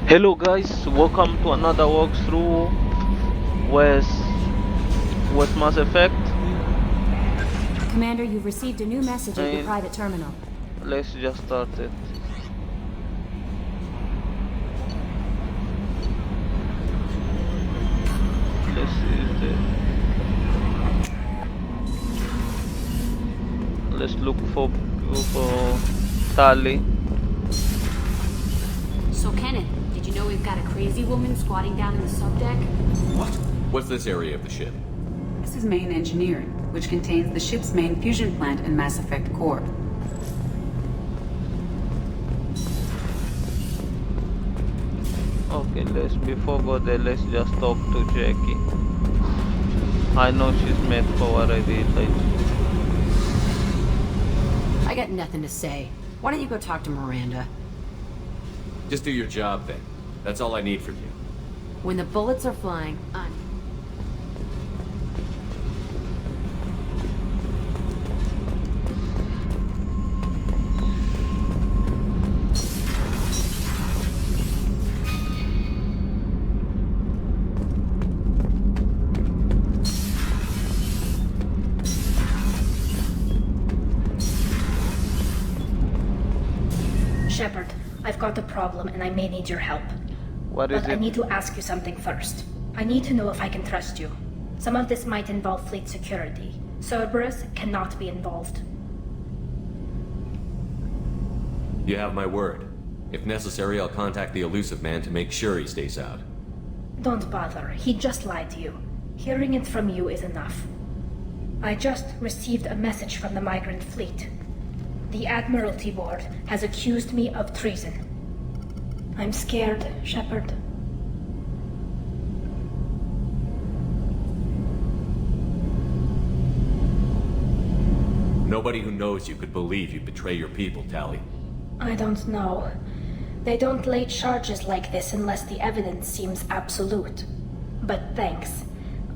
Hello guys, welcome to another walkthrough with Mass Effect. Commander, you've received a new message at your And private terminal. let's just start it. Let's see let's look for Tali. So Kenneth, did you know we've got a crazy woman squatting down in the subdeck? What? What's this area of the ship? This is main engineering, which contains the ship's main fusion plant and Mass Effect core. Okay, before go there, let's just talk to Jackie. I know she's met for already. I got nothing to say. Why don't you go talk to Miranda? Just do your job then. That's all I need from you. When the bullets are flying, I'm... Shepard, I've got a problem and I may need your help. What is But it? I need to ask you something first. I need to know if I can trust you. Some of this might involve fleet security. Cerberus cannot be involved. You have my word. If necessary, I'll contact the elusive man to make sure he stays out. Don't bother, he just lied to you. Hearing it from you is enough. I just received a message from the migrant fleet. The Admiralty Board has accused me of treason. I'm scared, Shepard. Nobody who knows you could believe you betray your people, Tali. I don't know. They don't lay charges like this unless the evidence seems absolute. But thanks.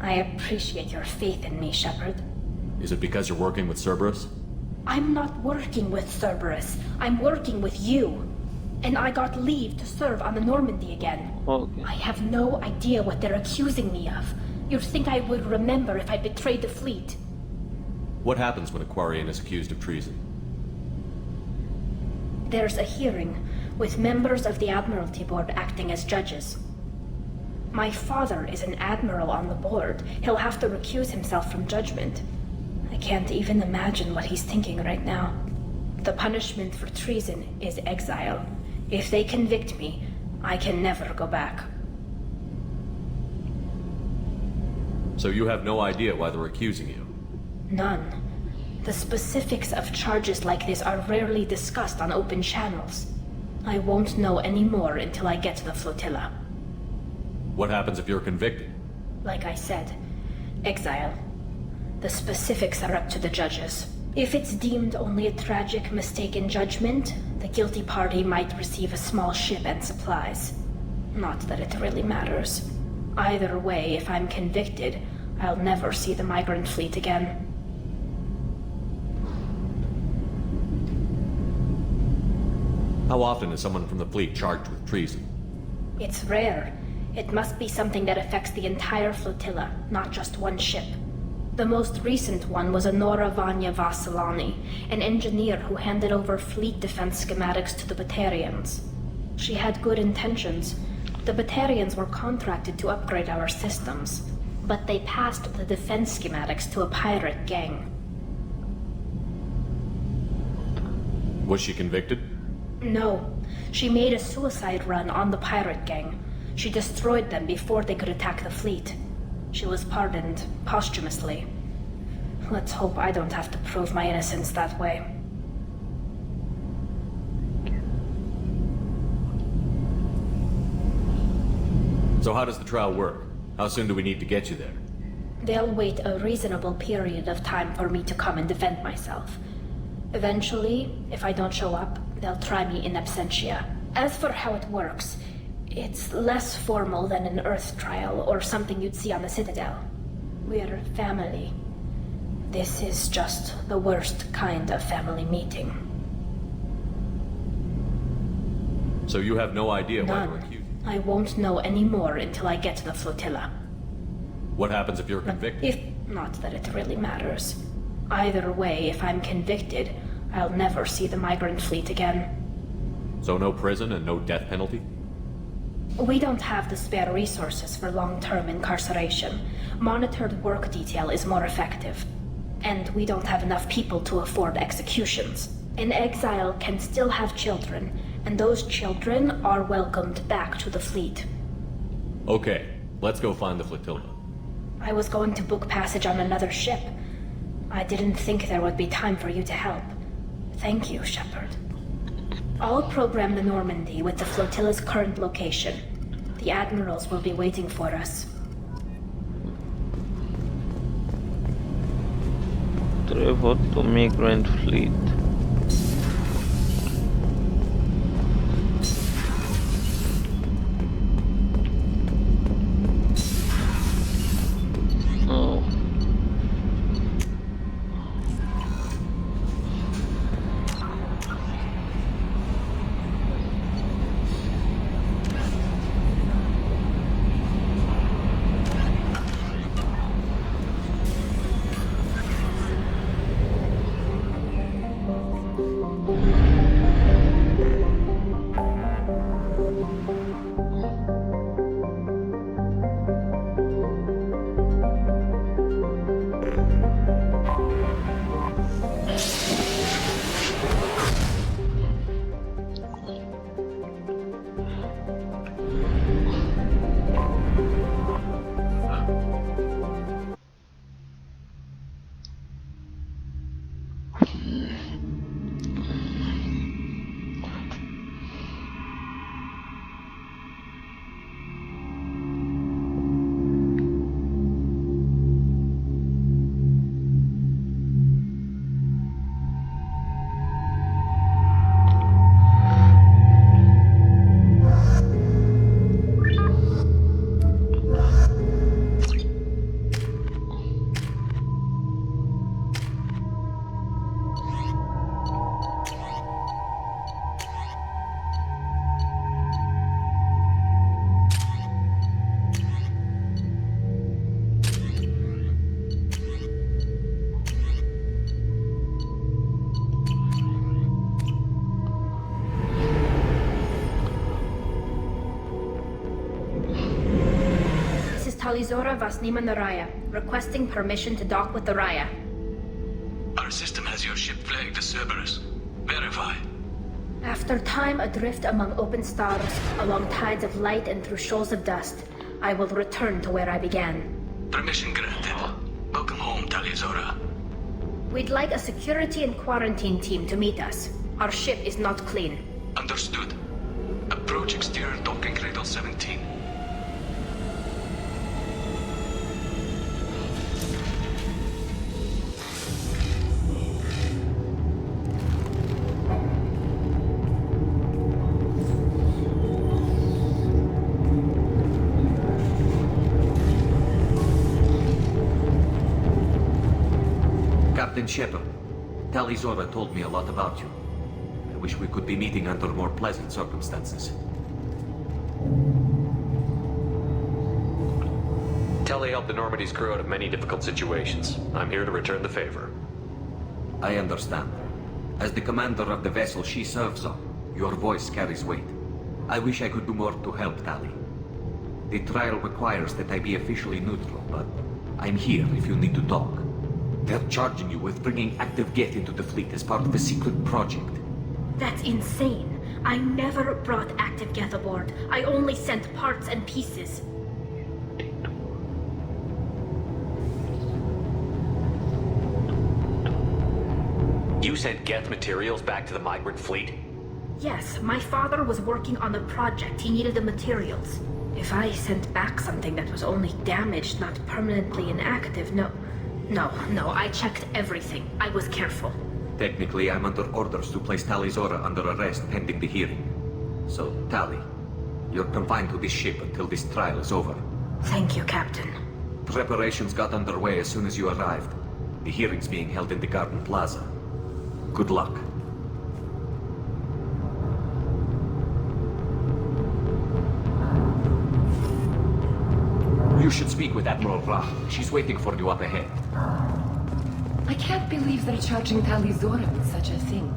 I appreciate your faith in me, Shepard. Is it because you're working with Cerberus? I'm not working with Cerberus. I'm working with you. And I got leave to serve on the Normandy again. Okay. I have no idea what they're accusing me of. You'd think I would remember if I betrayed the fleet. What happens when a Quarian is accused of treason? There's a hearing, with members of the Admiralty Board acting as judges. My father is an admiral on the board. He'll have to recuse himself from judgment. I can't even imagine what he's thinking right now. The punishment for treason is exile. If they convict me, I can never go back. So you have no idea why they're accusing you? None. The specifics of charges like this are rarely discussed on open channels. I won't know any more until I get to the flotilla. What happens if you're convicted? Like I said, exile. The specifics are up to the judges. If it's deemed only a tragic mistake in judgment, the guilty party might receive a small ship and supplies. Not that it really matters. Either way, if I'm convicted, I'll never see the migrant fleet again. How often is someone from the fleet charged with treason? It's rare. It must be something that affects the entire flotilla, not just one ship. The most recent one was Honora Vanya Vassilani, an engineer who handed over fleet defense schematics to the Batarians. She had good intentions. The Batarians were contracted to upgrade our systems, but they passed the defense schematics to a pirate gang. Was she convicted? No. She made a suicide run on the pirate gang. She destroyed them before they could attack the fleet. She was pardoned posthumously. Let's hope I don't have to prove my innocence that way. So how does the trial work? How soon do we need to get you there? They'll wait a reasonable period of time for me to come and defend myself. Eventually, if I don't show up, they'll try me in absentia. As for how it works, it's less formal than an Earth trial or something you'd see on the Citadel. We're family. This is just the worst kind of family meeting. So you have no idea why you're None. accused? I won't know any more until I get to the flotilla. What happens if you're convicted? If not that it really matters. Either way, if I'm convicted, I'll never see the migrant fleet again. So no prison and no death penalty? We don't have the spare resources for long-term incarceration. Monitored work detail is more effective. And we don't have enough people to afford executions. An exile can still have children, and those children are welcomed back to the fleet. Okay, let's go find the flotilla. I was going to book passage on another ship. I didn't think there would be time for you to help. Thank you, Shepard. I'll program the Normandy with the flotilla's current location. The admirals will be waiting for us. Travel to migrant fleet. Oh. Talizora Vasnima Naraya, requesting permission to dock with the Raya. Our system has your ship flagged as Cerberus. Verify. After time adrift among open stars, along tides of light and through shoals of dust, I will return to where I began. Permission granted. Welcome home, Talizora. We'd like a security and quarantine team to meet us. Our ship is not clean. Understood. Approach exterior docking cradle 17. Captain Shepard, Talizora told me a lot about you. I wish we could be meeting under more pleasant circumstances. Tali helped the Normandy's crew out of many difficult situations. I'm here to return the favor. I understand. As the commander of the vessel she serves on, your voice carries weight. I wish I could do more to help Tali. The trial requires that I be officially neutral, but I'm here if you need to talk. They're charging you with bringing active Geth into the fleet as part of a secret project. That's insane. I never brought active Geth aboard. I only sent parts and pieces. You sent Geth materials back to the migrant fleet? Yes, my father was working on a project. He needed the materials. If I sent back something that was only damaged, not permanently inactive, no, I checked everything. I was careful. Technically, I'm under orders to place Talizora under arrest pending the hearing. So, Tali, you're confined to this ship until this trial is over. Thank you, Captain. Preparations got underway as soon as you arrived. The hearing's being held in the Garden Plaza. Good luck. You should speak with Admiral Ra. She's waiting for you up ahead. I can't believe they're charging Talizora with such a thing.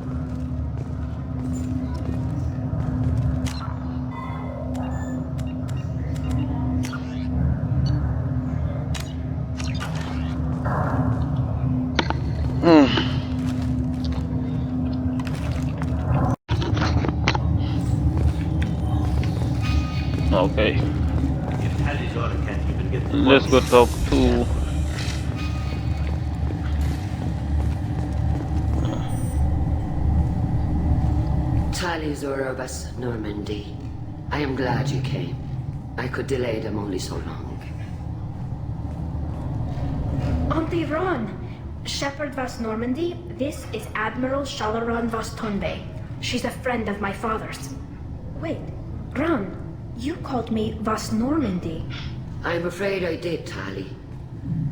Okay. Let's go talk to Talizora was Normandy. I am glad you came. I could delay them only so long. Auntie Ron! Shepherd Vas Normandy, this is Admiral Shalaron Vas Tonbe. She's a friend of my father's. Wait, Ron, you called me Vas Normandy. I'm afraid I did, Tali.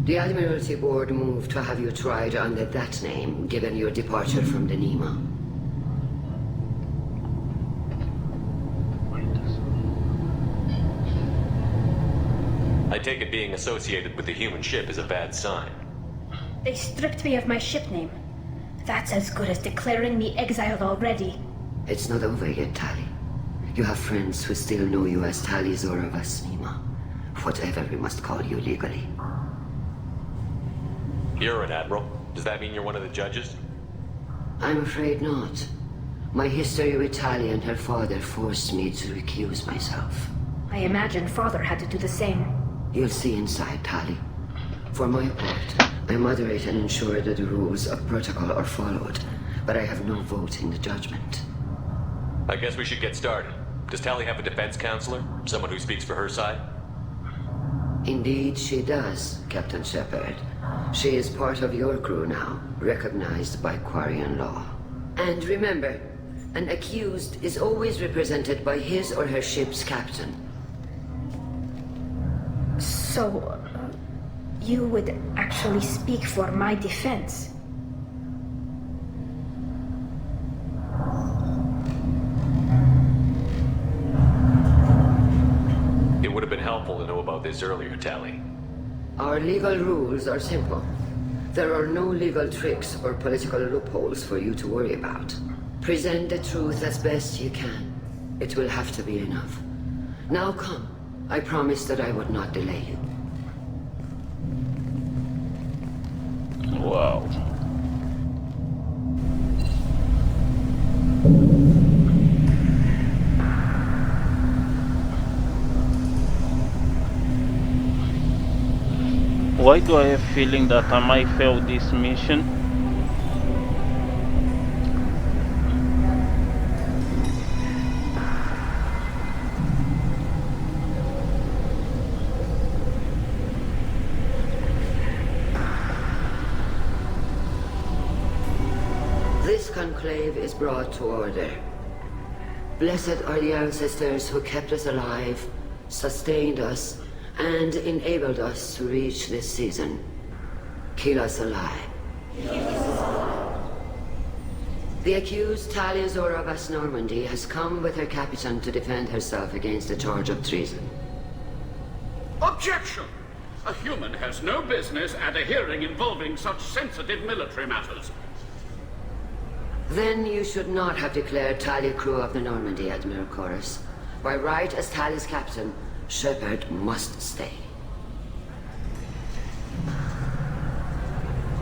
The Admiralty Board moved to have you tried under that name, given your departure from the Nima. I take it being associated with the human ship is a bad sign. They stripped me of my ship name. That's as good as declaring me exiled already. It's not over yet, Tali. You have friends who still know you as Talizora Vas Nima. Whatever we must call you legally. You're an admiral. Does that mean you're one of the judges? I'm afraid not. My history with Tali and her father forced me to recuse myself. I imagine father had to do the same. You'll see inside, Tali. For my part, I moderate and ensure that the rules of protocol are followed, but I have no vote in the judgment. I guess we should get started. Does Tali have a defense counselor? Someone who speaks for her side? Indeed, she does, Captain Shepard. She is part of your crew now, recognized by Quarian law. And remember, an accused is always represented by his or her ship's captain. So, you would actually speak for my defense? It would have been helpful to know about this earlier, Tali. Our legal rules are simple. There are no legal tricks or political loopholes for you to worry about. Present the truth as best you can. It will have to be enough. Now come. I promised that I would not delay you. wow. Why do I have a feeling that I might fail this mission? This conclave is brought to order. Blessed are the ancestors who kept us alive, sustained us, and enabled us to reach this season. Kill us alive. The accused Talizora Vas Normandy has come with her captain to defend herself against a charge of treason. Objection! A human has no business at a hearing involving such sensitive military matters. Then you should not have declared Tali crew of the Normandy, Admiral Chorus. By right as Tali's captain, Shepard must stay.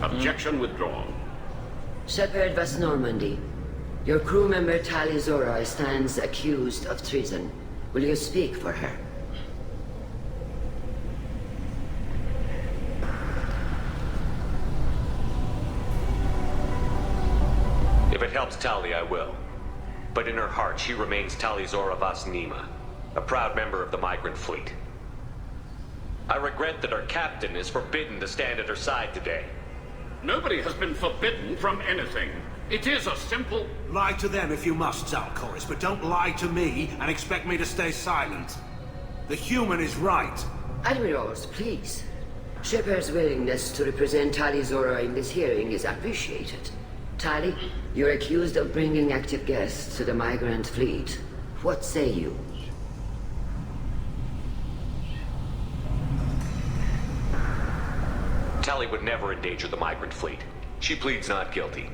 Objection withdrawn. Shepard Vas Normandy, your crew member Talizora stands accused of treason. Will you speak for her? If it helps Tali, I will. But in her heart, she remains Talizora Vas Nima, a proud member of the migrant fleet. I regret that her captain is forbidden to stand at her side today. Nobody has been forbidden from anything. It is a simple... Lie to them if you must, Zalcoris, but don't lie to me and expect me to stay silent. The human is right. Admirals, please. Shepard's willingness to represent Talizora in this hearing is appreciated. Tali, you're accused of bringing active guests to the migrant fleet. What say you? Tali would never endanger the migrant fleet. She pleads not guilty.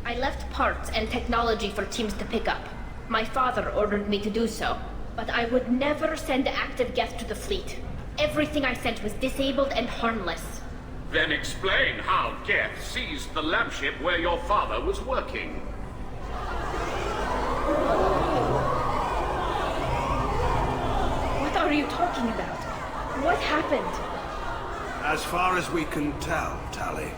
I left parts and technology for teams to pick up. My father ordered me to do so, but I would never send active Geth to the fleet. Everything I sent was disabled and harmless. Then explain how Geth seized the lab ship where your father was working. What are you talking about? What happened? As far as we can tell, Tali,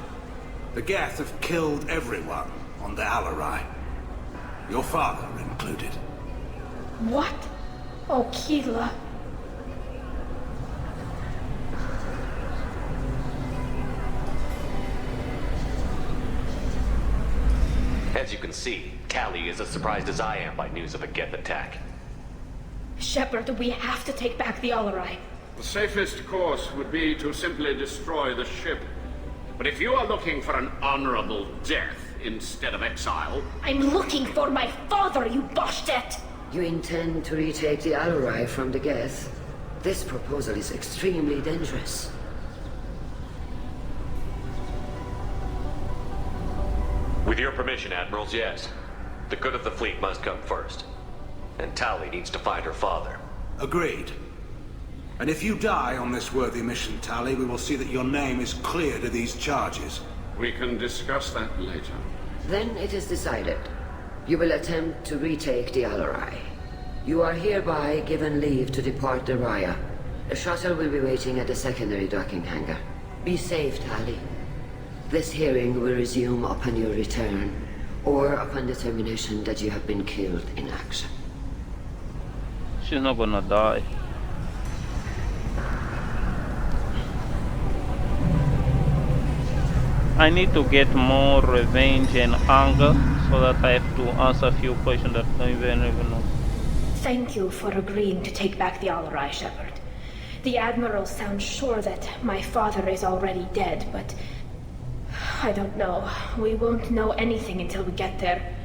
the Geth have killed everyone on the Alarai. Your father included. What? Oh, Keela. As you can see, Tali is as surprised as I am by news of a Geth attack. Shepard, we have to take back the Alarai. The safest course would be to simply destroy the ship. But if you are looking for an honorable death instead of exile... I'm looking for my father, you Boshtet! You intend to retake the Alarai from the Geth? This proposal is extremely dangerous. With your permission, Admirals, yes. The good of the fleet must come first. And Tali needs to find her father. Agreed. And if you die on this worthy mission, Tali, we will see that your name is cleared of these charges. We can discuss that later. Then it is decided. You will attempt to retake the Alarai. You are hereby given leave to depart the Raya. A shuttle will be waiting at the secondary docking hangar. Be safe, Tali. This hearing will resume upon your return, or upon determination that you have been killed in action. She's not gonna die. I need to get more revenge and anger so that I have to answer a few questions that I don't even know. Thank you for agreeing to take back the Alarai, Shepard. The Admiral sounds sure that my father is already dead, but... I don't know. We won't know anything until we get there.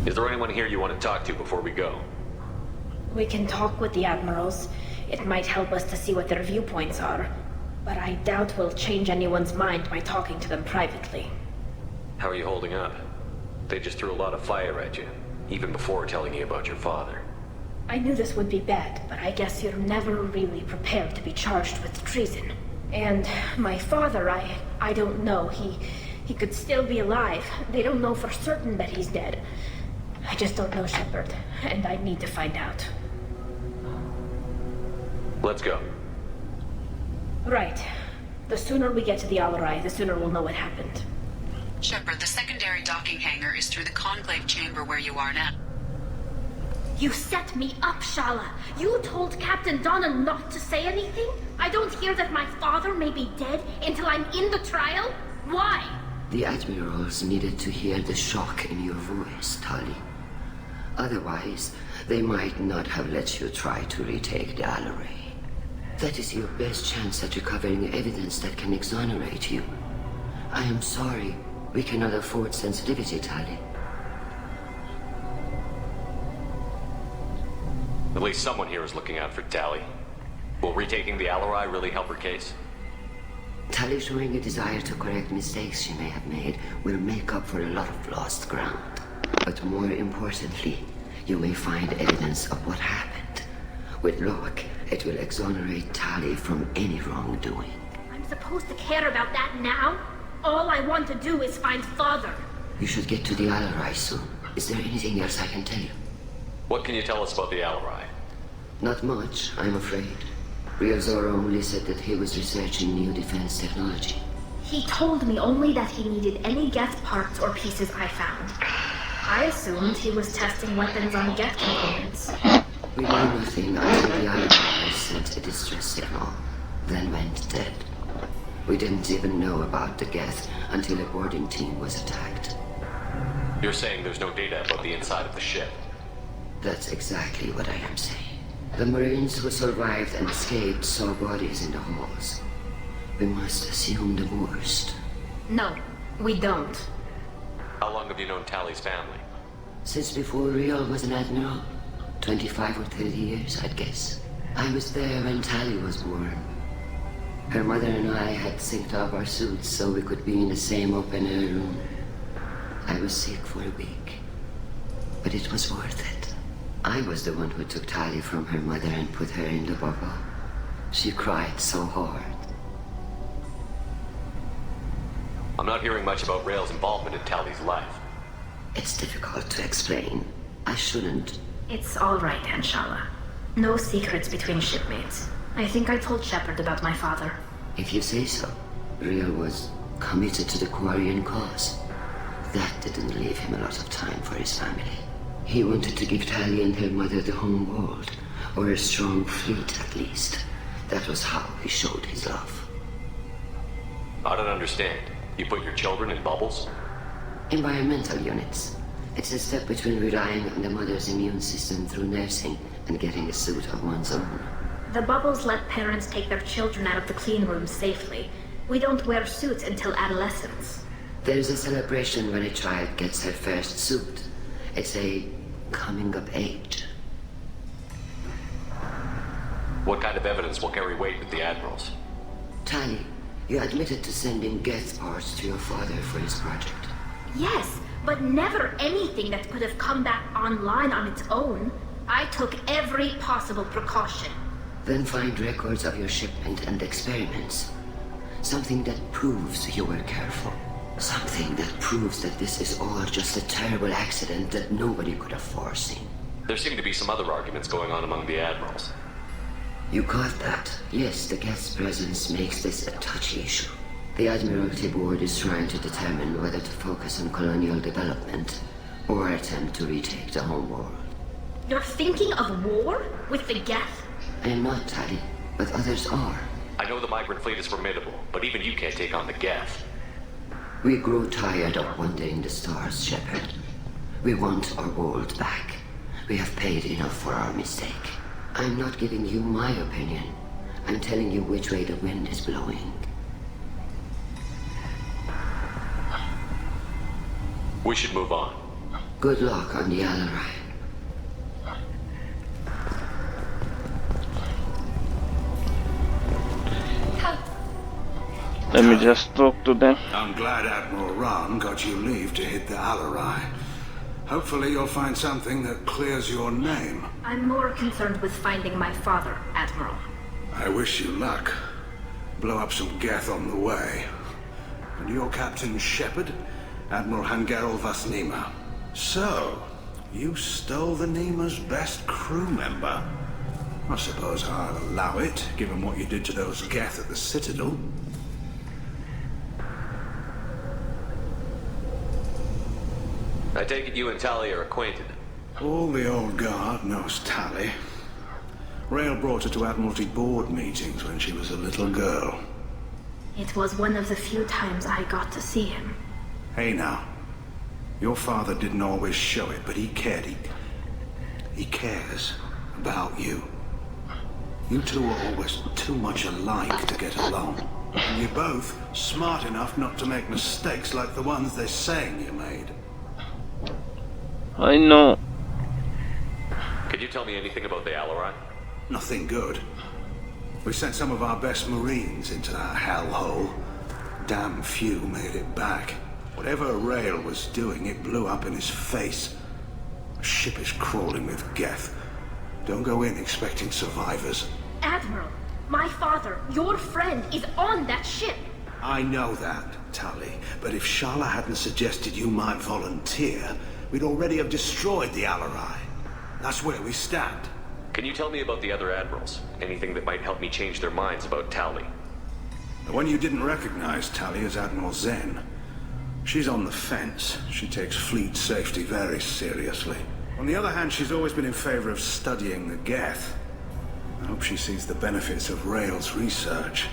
Is there anyone here you want to talk to before we go? We can talk with the Admirals. It might help us to see what their viewpoints are. But I doubt we'll change anyone's mind by talking to them privately. How are you holding up? They just threw a lot of fire at you, even before telling you about your father. I knew this would be bad, but I guess you're never really prepared to be charged with treason. And my father, I don't know. He could still be alive. They don't know for certain that he's dead. I just don't know, Shepard, and I need to find out. Let's go. Right. The sooner we get to the Alarai, the sooner we'll know what happened. Shepard, the secondary docking hangar is through the conclave chamber where you are now. You set me up, Shala. You told Captain Donna not to say anything? I don't hear that my father may be dead until I'm in the trial? Why? The Admirals needed to hear the shock in your voice, Tali. Otherwise, they might not have let you try to retake the Alarai. That is your best chance at recovering evidence that can exonerate you. I am sorry. We cannot afford sensitivity, Tali. At least someone here is looking out for Tali. Will retaking the Alarai really help her case? Tali showing a desire to correct mistakes she may have made will make up for a lot of lost ground. But more importantly, you may find evidence of what happened. With luck, it will exonerate Tali from any wrongdoing. I'm supposed to care about that now? All I want to do is find Father. You should get to the Alarai soon. Is there anything else I can tell you? What can you tell us about the Alarai? Not much, I'm afraid. Real Zoro only said that he was researching new defense technology. He told me only that he needed any Geth parts or pieces I found. I assumed he was testing weapons on Geth components. We knew nothing until the Alarai sent a distress signal, then went dead. We didn't even know about the Geth until a boarding team was attacked. You're saying there's no data about the inside of the ship? That's exactly what I am saying. The Marines who survived and escaped saw bodies in the halls. We must assume the worst. No, we don't. How long have you known Tali's family? Since before Real was an admiral. 25 or 30 years, I'd guess. I was there when Tali was born. Her mother and I had synced up our suits so we could be in the same open-air room. I was sick for a week, but it was worth it. I was the one who took Tali from her mother and put her in the bubble. She cried so hard. I'm not hearing much about Rael's involvement in Tali's life. It's difficult to explain. I shouldn't. It's all right, Anshala. No secrets between shipmates. I think I told Shepard about my father. If you say so. Rael was committed to the Quarian cause. That didn't leave him a lot of time for his family. He wanted to give Tali and her mother the home world, or a strong fleet at least. That was how he showed his love. I don't understand. You put your children in bubbles? Environmental units. It's a step between relying on the mother's immune system through nursing and getting a suit of one's own. The bubbles let parents take their children out of the clean rooms safely. We don't wear suits until adolescence. There's a celebration when a child gets her first suit. It's a coming of age. What kind of evidence will carry weight with the Admirals? Tali, you admitted to sending Geth parts to your father for his project. Yes, but never anything that could have come back online on its own. I took every possible precaution. Then find records of your shipment and experiments. Something that proves you were careful. Something that proves that this is all just a terrible accident that nobody could have foreseen. There seem to be some other arguments going on among the Admirals. You caught that? Yes, the Geth's presence makes this a touchy issue. The Admiralty Board is trying to determine whether to focus on colonial development or attempt to retake the home world. You're thinking of war? With the Geth? I am not, Tali, but others are. I know the migrant fleet is formidable, but even you can't take on the Geth. We grow tired of wandering the stars, Shepard. We want our world back. We have paid enough for our mistake. I'm not giving you my opinion. I'm telling you which way the wind is blowing. We should move on. Good luck on the Alarai. Let me just talk to them. I'm glad Admiral Ran got you leave to hit the Alarai. Hopefully you'll find something that clears your name. I'm more concerned with finding my father, Admiral. I wish you luck. Blow up some Geth on the way. And your Captain Shepard, Admiral Hangarel Vasnima. So, you stole the Nima's best crew member. I suppose I'll allow it, given what you did to those Geth at the Citadel. I take it you and Tali are acquainted. All the old guard knows Tali. Rael brought her to Admiralty Board meetings when she was a little girl. It was one of the few times I got to see him. Hey now. Your father didn't always show it, but he cared. He cares about you. You two are always too much alike to get along. And you're both smart enough not to make mistakes like the ones they're saying you made. I know. Can you tell me anything about the Alarai? Nothing good. We sent some of our best Marines into that hellhole. Damn few made it back. Whatever Rael was doing, it blew up in his face. A ship is crawling with Geth. Don't go in expecting survivors. Admiral, my father, your friend, is on that ship. I know that, Tali. But if Shala hadn't suggested you might volunteer, we'd already have destroyed the Alarai. That's where we stand. Can you tell me about the other Admirals? Anything that might help me change their minds about Tali? The one you didn't recognize, Tali, is Admiral Zen. She's on the fence. She takes fleet safety very seriously. On the other hand, she's always been in favor of studying the Geth. I hope she sees the benefits of Rael's research.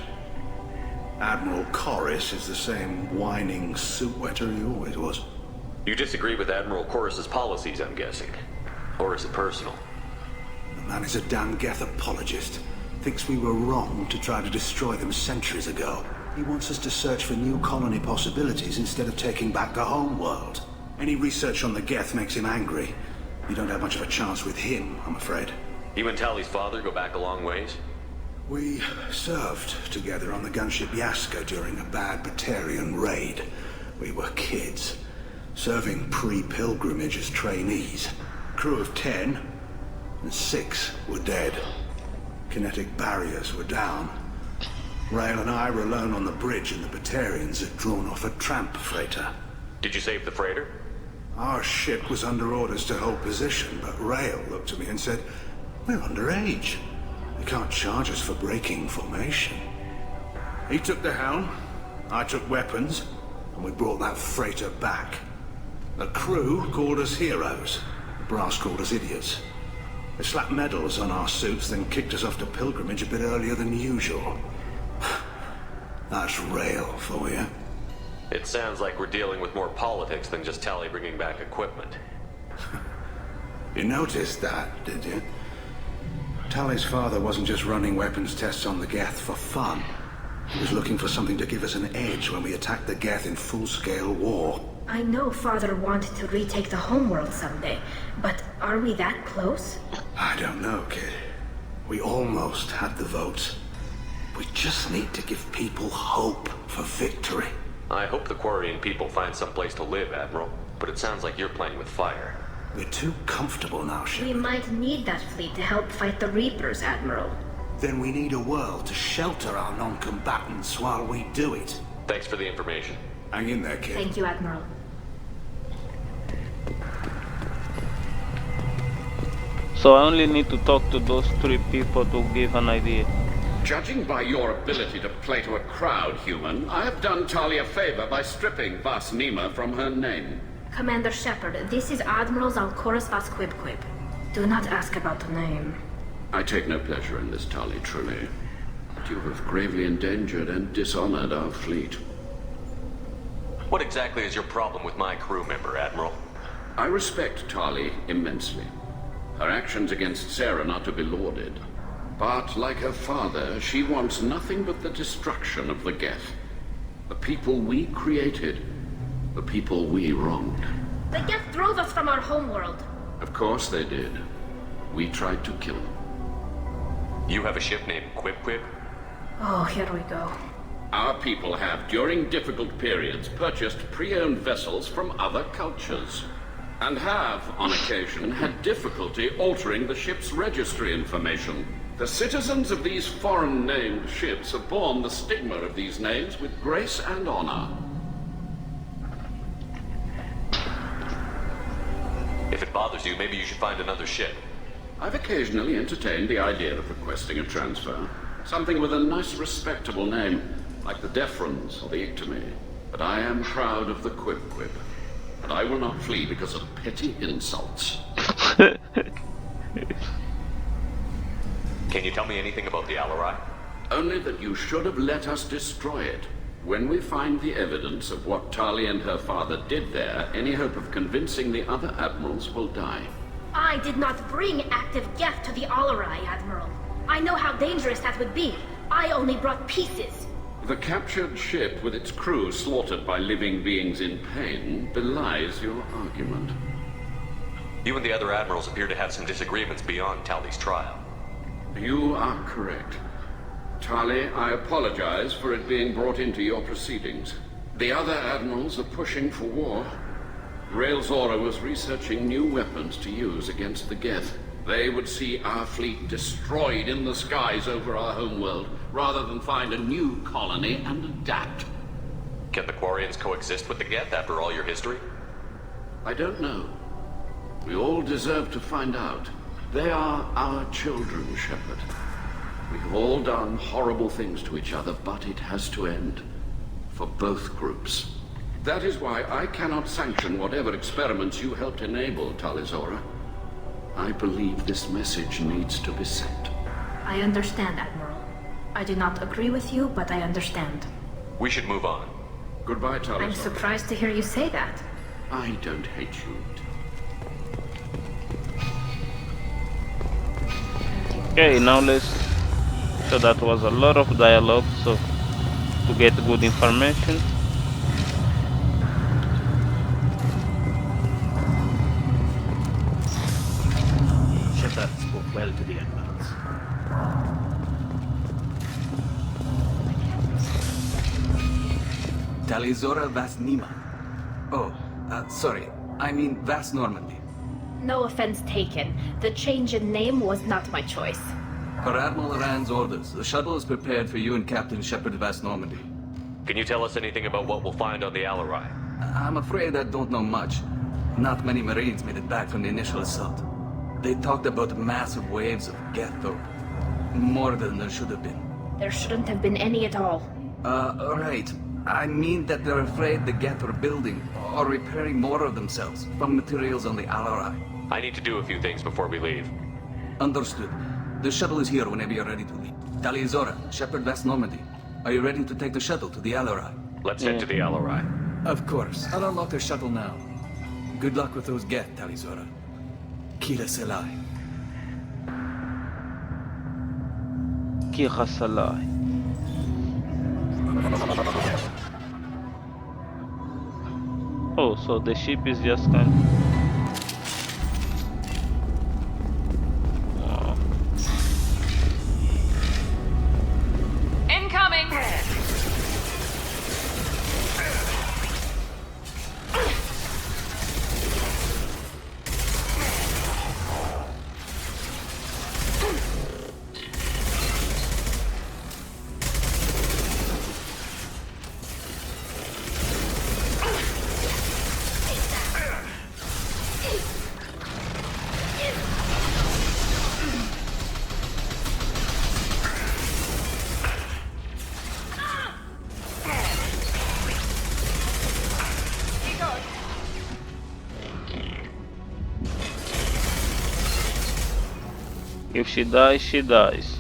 Admiral Corris is the same whining suit-wetter he always was. You disagree with Admiral Corris's policies, I'm guessing. Or is it personal? The man is a damn Geth apologist. Thinks we were wrong to try to destroy them centuries ago. He wants us to search for new colony possibilities instead of taking back the home world. Any research on the Geth makes him angry. You don't have much of a chance with him, I'm afraid. You and Tally's father go back a long ways? We served together on the gunship Yaska during a bad Batarian raid. We were kids, serving pre-pilgrimage as trainees. Crew of 10, and 6 were dead. Kinetic barriers were down. Rail and I were alone on the bridge, and the Batarians had drawn off a tramp freighter. Did you save the freighter? Our ship was under orders to hold position, but Rail looked at me and said, "We're underage. You can't charge us for breaking formation." He took the helm, I took weapons, and we brought that freighter back. The crew called us heroes. The brass called us idiots. They slapped medals on our suits, then kicked us off to pilgrimage a bit earlier than usual. That's Rail for you. It sounds like we're dealing with more politics than just Tally bringing back equipment. You noticed that, did you? Tally's father wasn't just running weapons tests on the Geth for fun. He was looking for something to give us an edge when we attacked the Geth in full-scale war. I know Father wanted to retake the homeworld someday, but are we that close? I don't know, kid. We almost had the votes. We just need to give people hope for victory. I hope the Quarian people find some place to live, Admiral, but it sounds like you're playing with fire. We're too comfortable now, Shepard. We might need that fleet to help fight the Reapers, Admiral. Then we need a world to shelter our non-combatants while we do it. Thanks for the information. Hang in there, kid. Thank you, Admiral. So I only need to talk to those 3 people to give an idea. Judging by your ability to play to a crowd, human, I have done Tali a favor by stripping Vas Nima from her name. Commander Shepard, this is Admiral Zalkoris Vas Quibquib. Do not ask about the name. I take no pleasure in this, Tali, truly. But you have gravely endangered and dishonored our fleet. What exactly is your problem with my crew member, Admiral? I respect Tali immensely. Her actions against Sarah are not to be lauded. But, like her father, she wants nothing but the destruction of the Geth. The people we created. The people we wronged. The Geth drove us from our homeworld. Of course they did. We tried to kill them. You have a ship named Quib? Oh, here we go. Our people have, during difficult periods, purchased pre-owned vessels from other cultures. And have, on occasion, had difficulty altering the ship's registry information. The citizens of these foreign-named ships have borne the stigma of these names with grace and honor. If it bothers you, maybe you should find another ship. I've occasionally entertained the idea of requesting a transfer. Something with a nice, respectable name, like the Defrons or the Ictomy. But I am proud of the Quib. And I will not flee because of petty insults. Can you tell me anything about the Alarai? Only that you should have let us destroy it. When we find the evidence of what Tali and her father did there, any hope of convincing the other admirals will die. I did not bring active Geth to the Alarai, Admiral. I know how dangerous that would be. I only brought pieces. The captured ship with its crew slaughtered by living beings in pain belies your argument. You and the other admirals appear to have some disagreements beyond Tali's trial. You are correct. Tali, I apologize for it being brought into your proceedings. The other admirals are pushing for war. Rail Zora was researching new weapons to use against the Geth. They would see our fleet destroyed in the skies over our homeworld, rather than find a new colony and adapt. Can the Quarians coexist with the Geth after all your history? I don't know. We all deserve to find out. They are our children, Shepard. We have all done horrible things to each other, but it has to end. For both groups. That is why I cannot sanction whatever experiments you helped enable, Talizora. I believe this message needs to be sent. I understand, Admiral. I do not agree with you, but I understand. We should move on. Goodbye, Talizora. I'm surprised to hear you say that. I don't hate you. Okay, now let's... So that was a lot of dialogue, so to get good information. well to the Admirals. Talizora Vas Nima. Oh, sorry. I mean Vas Normandy. No offense taken. The change in name was not my choice. Per Admiral Rand's orders, the shuttle is prepared for you and Captain Shepard Vas Normandy. Can you tell us anything about what we'll find on the Alarai? I'm afraid I don't know much. Not many Marines made it back from the initial assault. They talked about massive waves of Geth, or more than there should have been. There shouldn't have been any at all. Right. I mean that they're afraid the Geth are building or repairing more of themselves from materials on the Alarai. I need to do a few things before we leave. Understood. The shuttle is here whenever you're ready to leave. Talizora, Shepard Vas Normandy. Are you ready to take the shuttle to the Alarai? Let's head to the Alarai. Of course. I'll unlock the shuttle now. Good luck with those Geth, Talizora. Kira Selai. Kira Selai. Oh, so the ship is just kind Incoming! If she dies, she dies.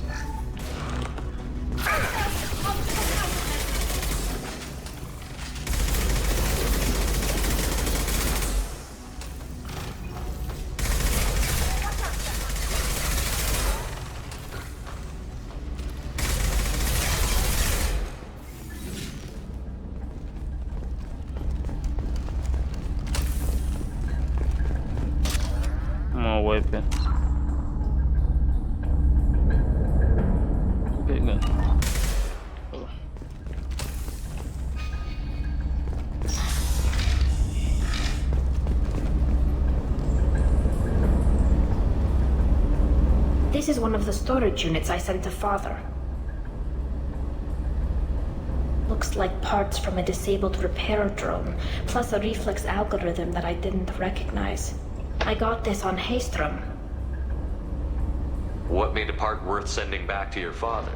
More weapon. Okay, good. Oh. This is one of the storage units I sent to Father. Looks like parts from a disabled repair drone, plus a reflex algorithm that I didn't recognize. I got this on Haystrom. What made a part worth sending back to your father?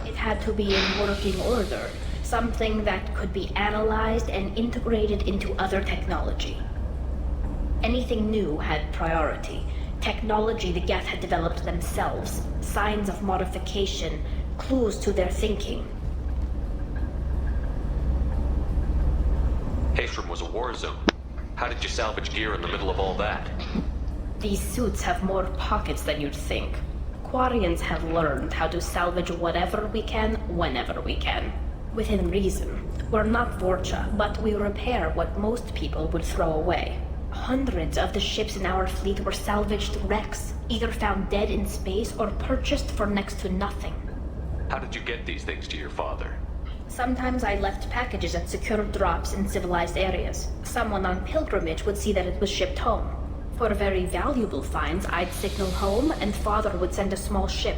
It had to be in working order, something that could be analyzed and integrated into other technology. Anything new had priority. Technology the Geth had developed themselves, signs of modification, clues to their thinking. Haystrom was a war zone. How did you salvage gear in the middle of all that? These suits have more pockets than you'd think. Quarians have learned how to salvage whatever we can, whenever we can. Within reason. We're not Vorcha, but we repair what most people would throw away. Hundreds of the ships in our fleet were salvaged wrecks, either found dead in space or purchased for next to nothing. How did you get these things to your father? Sometimes I left packages at secure drops in civilized areas. Someone on pilgrimage would see that it was shipped home. For very valuable finds, I'd signal home, and Father would send a small ship.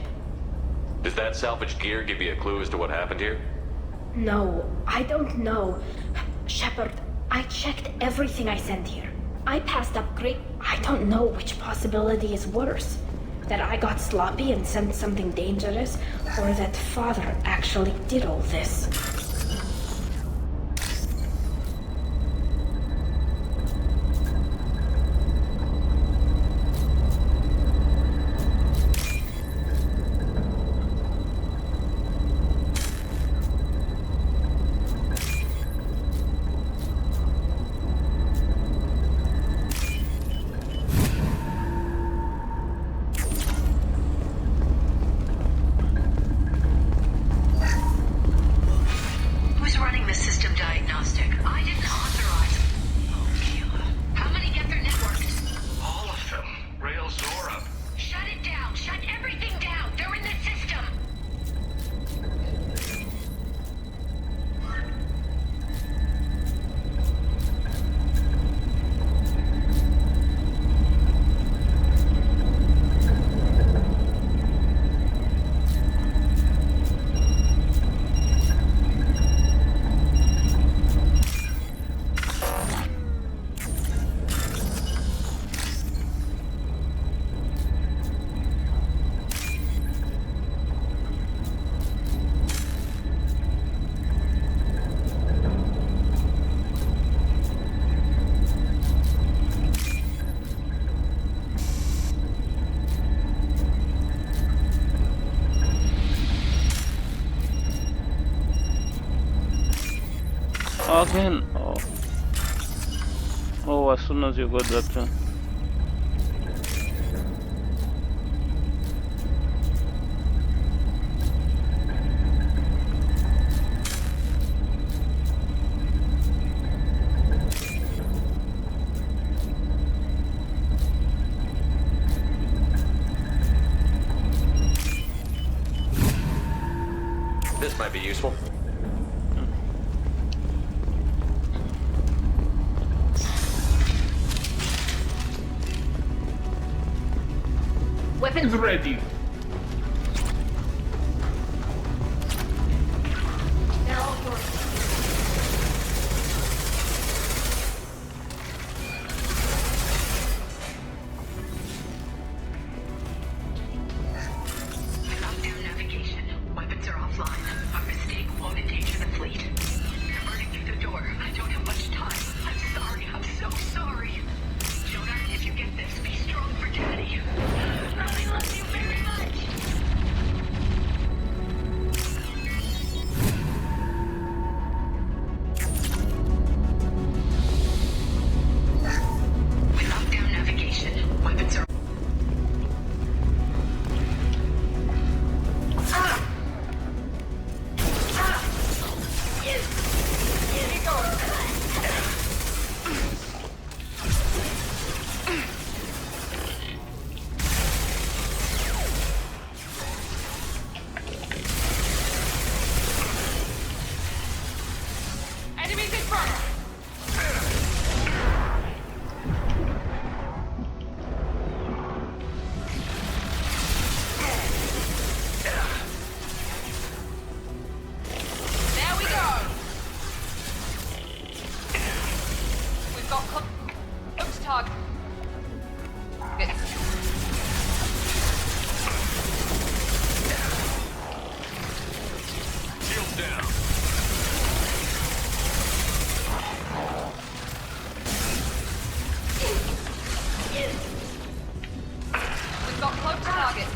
Does that salvaged gear give you a clue as to what happened here? No, I don't know. Shepard, I checked everything I sent here. I passed up I don't know which possibility is worse. That I got sloppy and sent something dangerous, or that Father actually did all this. Man, oh, as soon as you got that. This might be useful. Weapons ready. They're all yours. Lockdown navigation. Weapons are offline. Our mistake won't endanger the fleet. They're burning through the door. I don't have much time. I'm sorry. I'm so sorry. Jonah, if you get this, be strong for Daddy. I love you very much. With lockdown navigation, weapons are... Enemies in front. There we go. We've got close target. Shields down. We've got close target.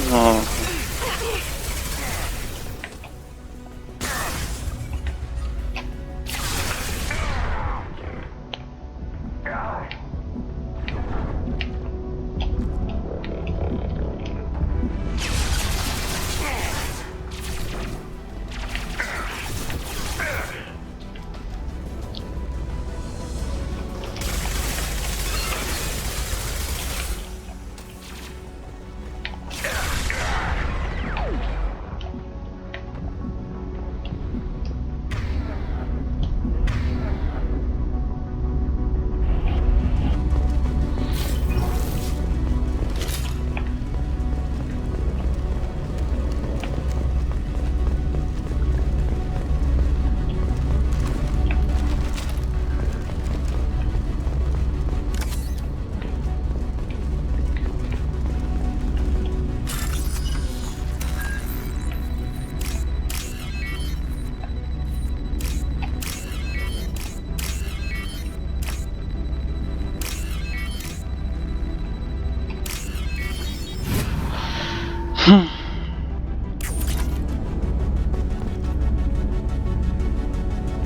Oh.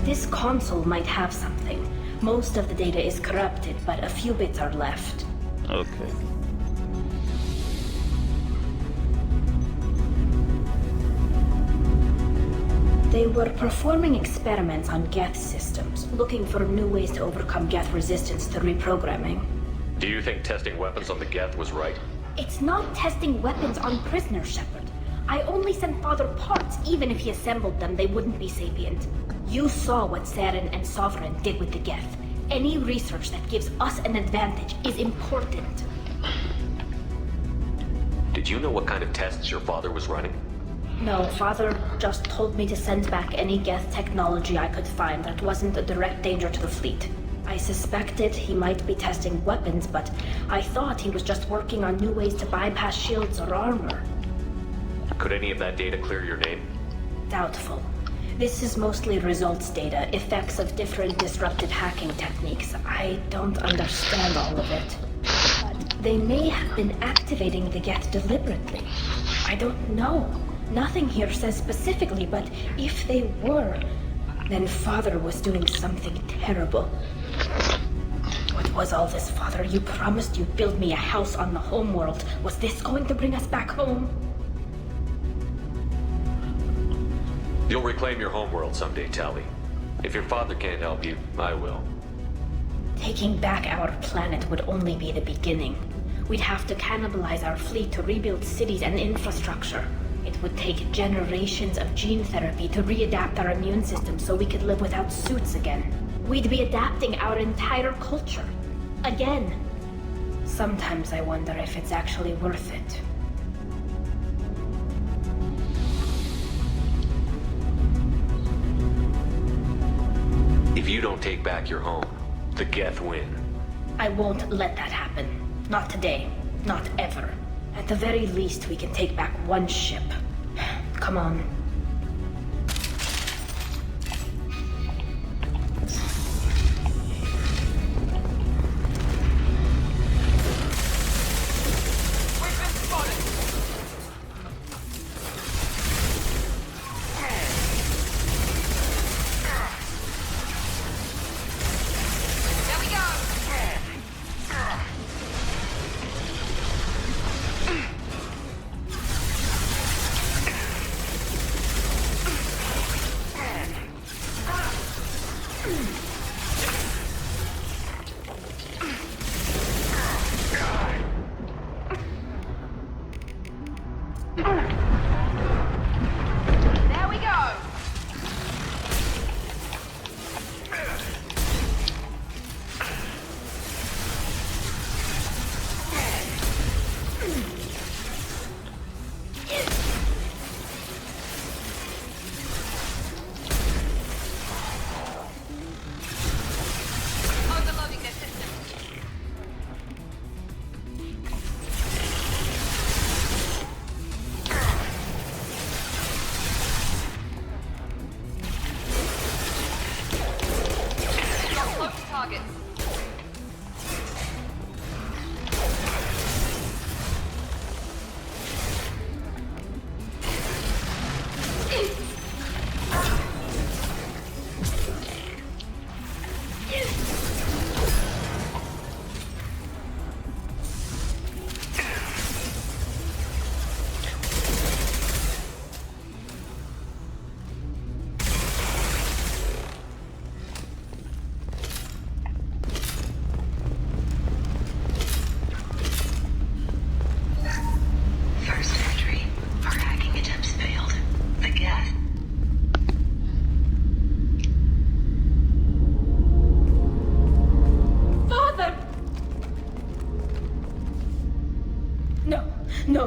This console might have something. Most of the data is corrupted, but a few bits are left. Okay. They were performing experiments on Geth systems, looking for new ways to overcome Geth resistance to reprogramming. Do you think testing weapons on the Geth was right? It's not testing weapons on prisoners, Shepard. I only sent Father parts. Even if he assembled them, they wouldn't be sapient. You saw what Saren and Sovereign did with the Geth. Any research that gives us an advantage is important. Did you know what kind of tests your father was running? No, Father just told me to send back any Geth technology I could find that wasn't a direct danger to the fleet. I suspected he might be testing weapons, but I thought he was just working on new ways to bypass shields or armor. Could any of that data clear your name? Doubtful. This is mostly results data, effects of different disruptive hacking techniques. I don't understand all of it. But They may have been activating the Geth deliberately. I don't know. Nothing here says specifically, but if they were, then Father was doing something terrible. What was all this, Father? You promised you'd build me a house on the homeworld. Was this going to bring us back home? You'll reclaim your homeworld someday, Tali. If your father can't help you, I will. Taking back our planet would only be the beginning. We'd have to cannibalize our fleet to rebuild cities and infrastructure. It would take generations of gene therapy to readapt our immune system so we could live without suits again. We'd be adapting our entire culture. Again. Sometimes I wonder if it's actually worth it. If you don't take back your home, the Geth win. I won't let that happen. Not today. Not ever. At the very least, we can take back one ship. Come on.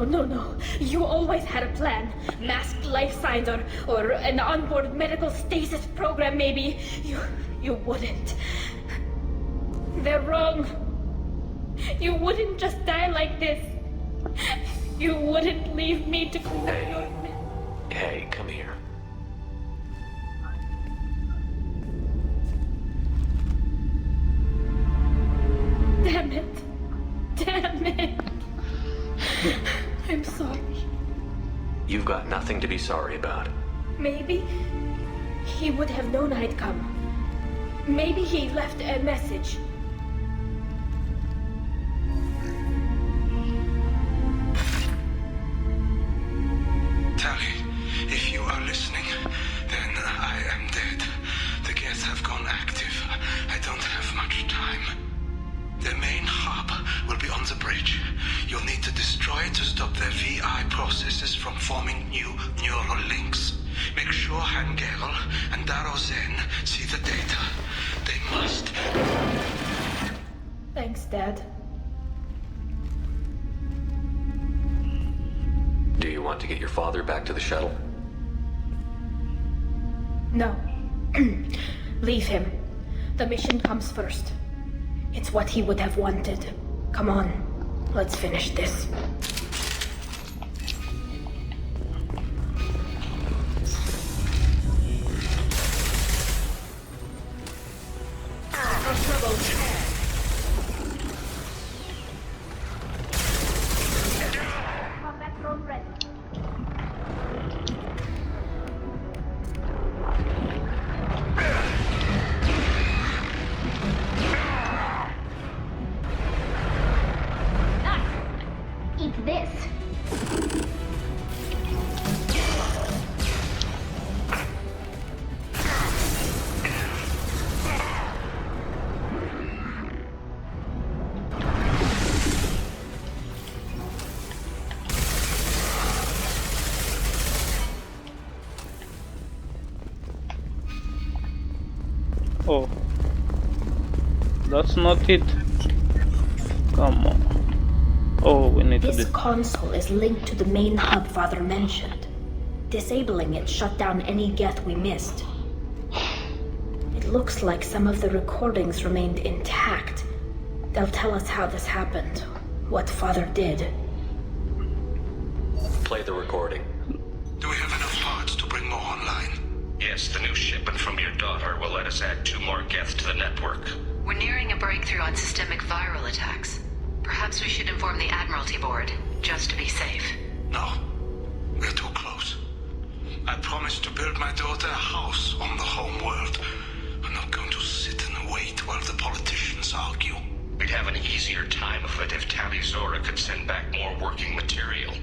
No. You always had a plan. Masked life signs or an onboard medical stasis program, maybe. You wouldn't. They're wrong. You wouldn't just die like this. You wouldn't leave me to... Hey, come here. Damn it. I'm sorry. You've got nothing to be sorry about. Maybe he would have known I'd come. Maybe he left a message. Tali, if you are listening, then I am dead. The Geth have gone active. I don't have much time. The main hub will be on the bridge. You'll need to destroy it to stop their VI processes from forming new neural links. Make sure Hangerl and Daro Zen see the data. They must. Thanks, Dad. Do you want to get your father back to the shuttle? No. Leave him. The mission comes first. It's what he would have wanted. Come on, let's finish this. No trouble. Oh, that's not it. Come on. Oh, we need This to console is linked to the main hub Father mentioned. Disabling it shut down any geth we missed. It looks like some of the recordings remained intact. They'll tell us how this happened, what Father did. Play the recording. Do we have enough parts to bring more online? Yes, the new shipment from your daughter will let us add 2 more geths to the network. We're nearing a breakthrough on systemic viral attacks. Perhaps we should inform the Admiralty Board, just to be safe. No. We're too close. I promised to build my daughter a house on the home world. I'm not going to sit and wait while the politicians argue. We'd have an easier time of it if Tali Zora could send back more working material.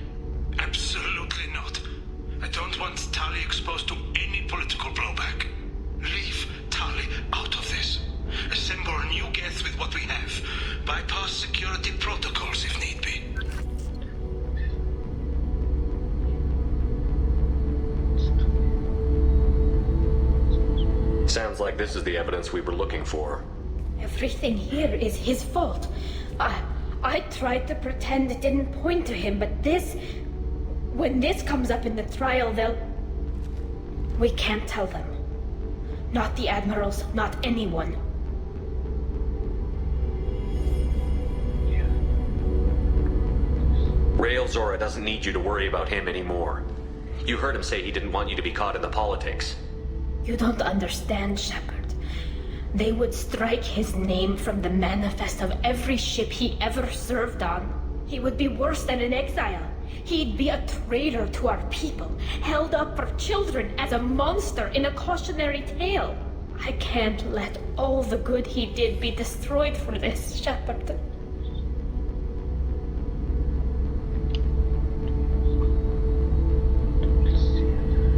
Absolutely not. I don't want Tali exposed to any political blowback. Leave Tali out of this. Assemble new geth with what we have. Bypass security protocols if need be. Sounds like this is the evidence we were looking for. Everything here is his fault. I tried to pretend it didn't point to him, but this... When this comes up in the trial, they'll... We can't tell them. Not the admirals, not anyone. Rael Zora doesn't need you to worry about him anymore. You heard him say he didn't want you to be caught in the politics. You don't understand, Shepard. They would strike his name from the manifest of every ship he ever served on. He would be worse than an exile. He'd be a traitor to our people, held up for children as a monster in a cautionary tale. I can't let all the good he did be destroyed for this, Shepard.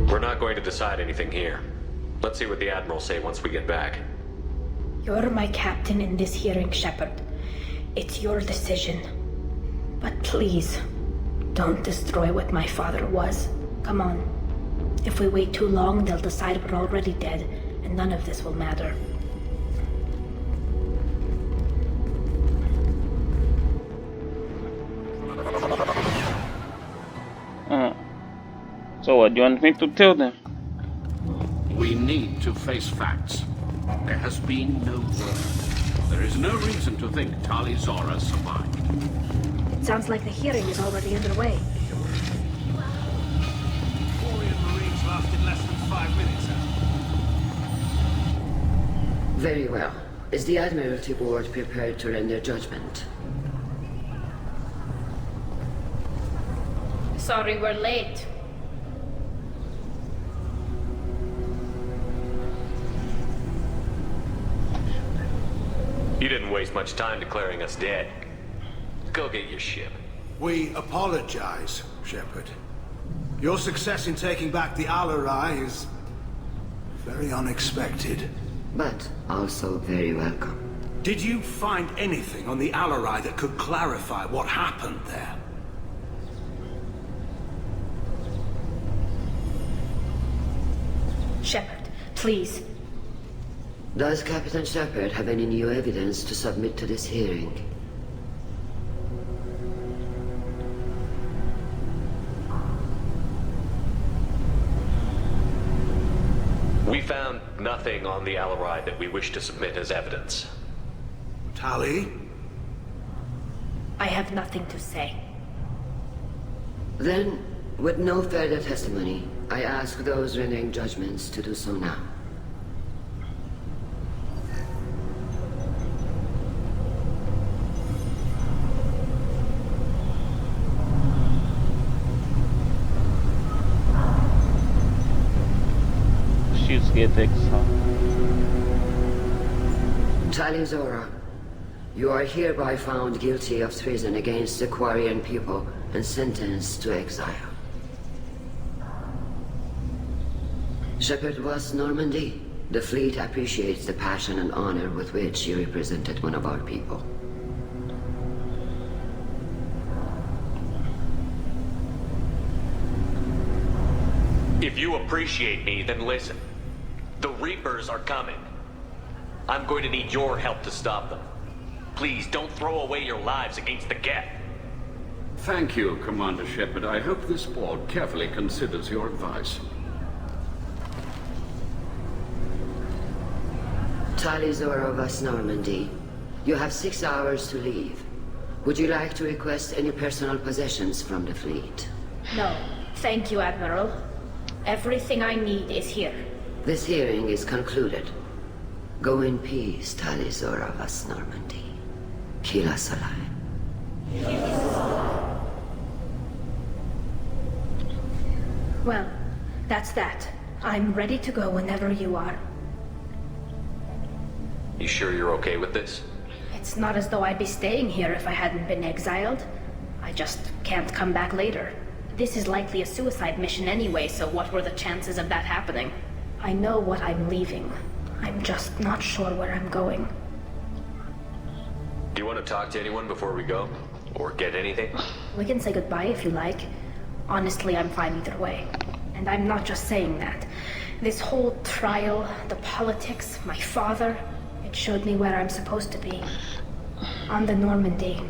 We're not going to decide anything here. Let's see what the Admirals say once we get back. You're my captain in this hearing, Shepard. It's your decision. But please, don't destroy what my father was. Come on. If we wait too long, they'll decide we're already dead, and none of this will matter. So what do you want me to tell them? We need to face facts. There has been no word. There is no reason to think Tali Zora survived. Sounds like the hearing is already underway. Marines lasted less than 5 minutes. Very well. Is the Admiralty Board prepared to render judgment? Sorry we're late. You didn't waste much time declaring us dead. Go get your ship. We apologize, Shepard. Your success in taking back the Al-Arai is very unexpected. But also very welcome. Did you find anything on the Al-Arai that could clarify what happened there? Shepard, please. Does Captain Shepard have any new evidence to submit to this hearing? We found nothing on the Al-Arai that we wish to submit as evidence. Tali? I have nothing to say. Then, with no further testimony, I ask those rendering judgments to do so now. Get exiled. Tali Zora, you are hereby found guilty of treason against the Quarian people and sentenced to exile. Shepard was Normandy. The fleet appreciates the passion and honor with which you represented one of our people. If you appreciate me, then listen. The Reapers are coming. I'm going to need your help to stop them. Please, don't throw away your lives against the Geth. Thank you, Commander Shepard. I hope this board carefully considers your advice. Talizor of Us Normandy, you have 6 hours to leave. Would you like to request any personal possessions from the fleet? No, thank you, Admiral. Everything I need is here. This hearing is concluded. Go in peace, Talizor of Us Normandy. Kila Salai. Well, that's that. I'm ready to go whenever you are. You sure you're okay with this? It's not as though I'd be staying here if I hadn't been exiled. I just can't come back later. This is likely a suicide mission anyway, so what were the chances of that happening? I know what I'm leaving. I'm just not sure where I'm going. Do you want to talk to anyone before we go? Or get anything? We can say goodbye if you like. Honestly, I'm fine either way. And I'm not just saying that. This whole trial, the politics, my father, it showed me where I'm supposed to be. On the Normandy.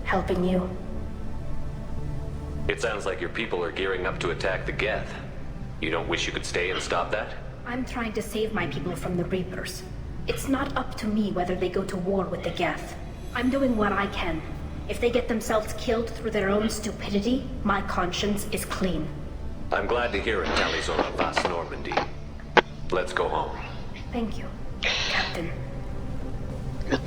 Helping you. It sounds like your people are gearing up to attack the Geth. You don't wish you could stay and stop that? I'm trying to save my people from the Reapers. It's not up to me whether they go to war with the Geth. I'm doing what I can. If they get themselves killed through their own stupidity, my conscience is clean. I'm glad to hear it, Talizor of Vas Normandy. Let's go home. Thank you, Captain. Get